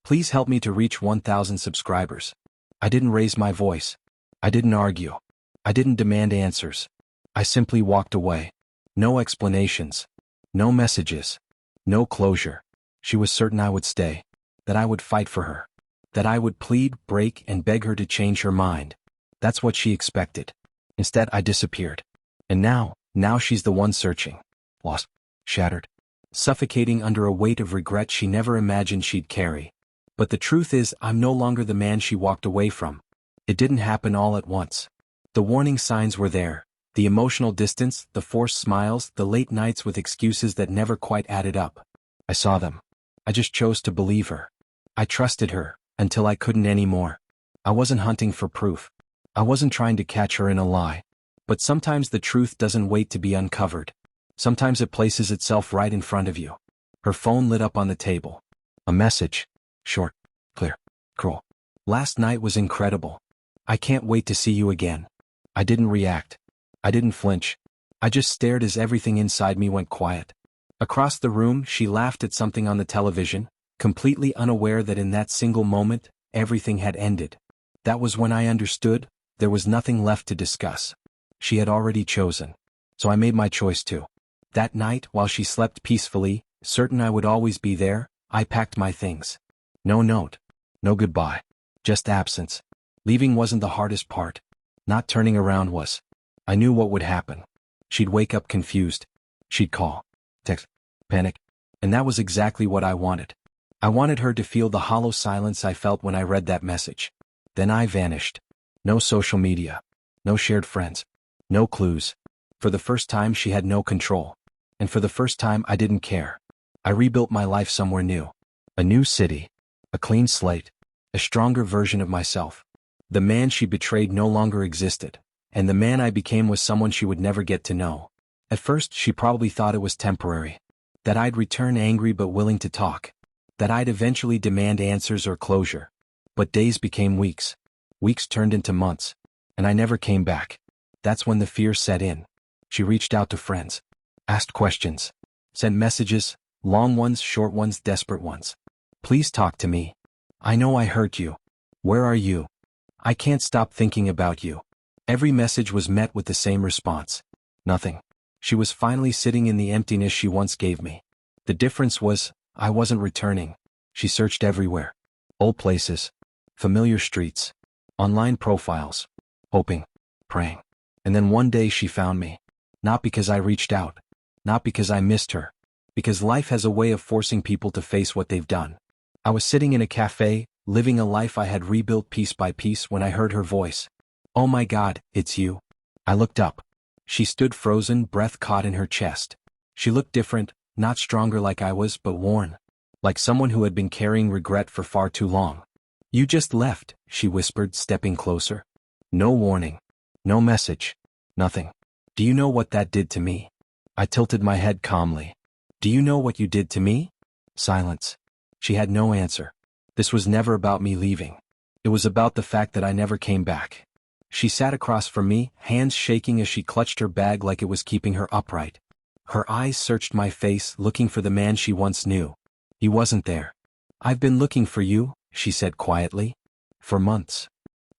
Please help me to reach 1,000 subscribers. I didn't raise my voice. I didn't argue. I didn't demand answers. I simply walked away. No explanations. No messages. No closure. She was certain I would stay. That I would fight for her. That I would plead, break, and beg her to change her mind. That's what she expected. Instead, I disappeared. And now she's the one searching. Lost. Shattered. Suffocating under a weight of regret she never imagined she'd carry. But the truth is, I'm no longer the man she walked away from. It didn't happen all at once. The warning signs were there. The emotional distance, the forced smiles, the late nights with excuses that never quite added up. I saw them. I just chose to believe her. I trusted her, until I couldn't anymore. I wasn't hunting for proof. I wasn't trying to catch her in a lie. But sometimes the truth doesn't wait to be uncovered. Sometimes it places itself right in front of you. Her phone lit up on the table. A message. Short, clear, cruel. Last night was incredible. I can't wait to see you again. I didn't react. I didn't flinch. I just stared as everything inside me went quiet. Across the room, she laughed at something on the television, completely unaware that in that single moment, everything had ended. That was when I understood, there was nothing left to discuss. She had already chosen. So I made my choice too. That night, while she slept peacefully, certain I would always be there, I packed my things. No note. No goodbye. Just absence. Leaving wasn't the hardest part. Not turning around was. I knew what would happen. She'd wake up confused. She'd call. Text. Panic. And that was exactly what I wanted. I wanted her to feel the hollow silence I felt when I read that message. Then I vanished. No social media. No shared friends. No clues. For the first time she had no control. And for the first time I didn't care. I rebuilt my life somewhere new. A new city. A clean slate. A stronger version of myself. The man she betrayed no longer existed. And the man I became was someone she would never get to know. At first she probably thought it was temporary. That I'd return angry but willing to talk. That I'd eventually demand answers or closure. But days became weeks. Weeks turned into months. And I never came back. That's when the fear set in. She reached out to friends. Asked questions. Sent messages, long ones, short ones, desperate ones. Please talk to me. I know I hurt you. Where are you? I can't stop thinking about you. Every message was met with the same response. Nothing. She was finally sitting in the emptiness she once gave me. The difference was, I wasn't returning. She searched everywhere. Old places. Familiar streets. Online profiles. Hoping. Praying. And then one day she found me. Not because I reached out. Not because I missed her. Because life has a way of forcing people to face what they've done. I was sitting in a cafe, living a life I had rebuilt piece by piece when I heard her voice. Oh my God, it's you. I looked up. She stood frozen, breath caught in her chest. She looked different, not stronger like I was, but worn. Like someone who had been carrying regret for far too long. You just left, she whispered, stepping closer. No warning. No message. Nothing. Do you know what that did to me? I tilted my head calmly. Do you know what you did to me? Silence. She had no answer. This was never about me leaving. It was about the fact that I never came back. She sat across from me, hands shaking as she clutched her bag like it was keeping her upright. Her eyes searched my face, looking for the man she once knew. He wasn't there. I've been looking for you, she said quietly. For months.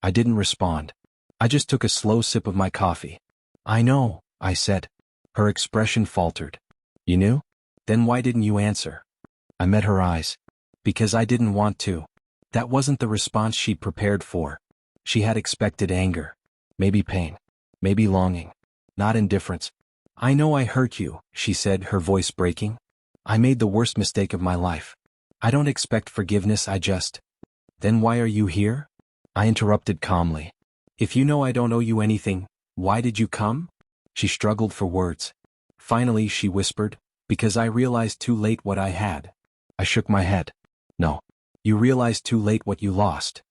I didn't respond. I just took a slow sip of my coffee. I know, I said. Her expression faltered. You knew? Then why didn't you answer? I met her eyes. Because I didn't want to. That wasn't the response she'd prepared for. She had expected anger. Maybe pain. Maybe longing. Not indifference. I know I hurt you, she said, her voice breaking. I made the worst mistake of my life. I don't expect forgiveness, I just... Then why are you here? I interrupted calmly. If you know I don't owe you anything, why did you come? She struggled for words. Finally, she whispered, because I realized too late what I had. I shook my head. No. You realized too late what you lost.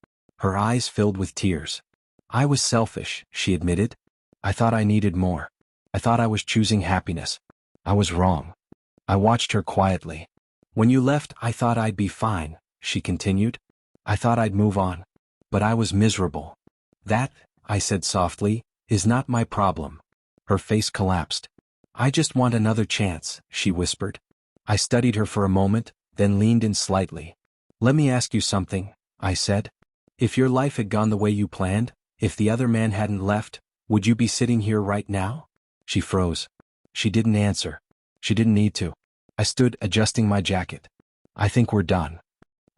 Her eyes filled with tears. I was selfish, she admitted. I thought I needed more. I thought I was choosing happiness. I was wrong. I watched her quietly. When you left, I thought I'd be fine, she continued. I thought I'd move on. But I was miserable. That, I said softly, is not my problem. Her face collapsed. I just want another chance, she whispered. I studied her for a moment, then leaned in slightly. Let me ask you something, I said. If your life had gone the way you planned, if the other man hadn't left, would you be sitting here right now? She froze. She didn't answer. She didn't need to. I stood, adjusting my jacket. I think we're done.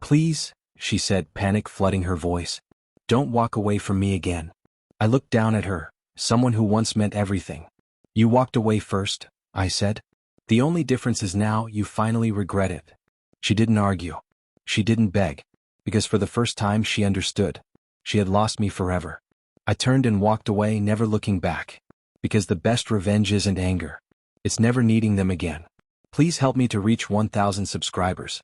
Please, she said, panic flooding her voice. Don't walk away from me again. I looked down at her, someone who once meant everything. You walked away first, I said. The only difference is now you finally regret it. She didn't argue. She didn't beg. Because for the first time she understood. She had lost me forever. I turned and walked away, never looking back. Because the best revenge isn't anger. It's never needing them again. Please help me to reach 1,000 subscribers.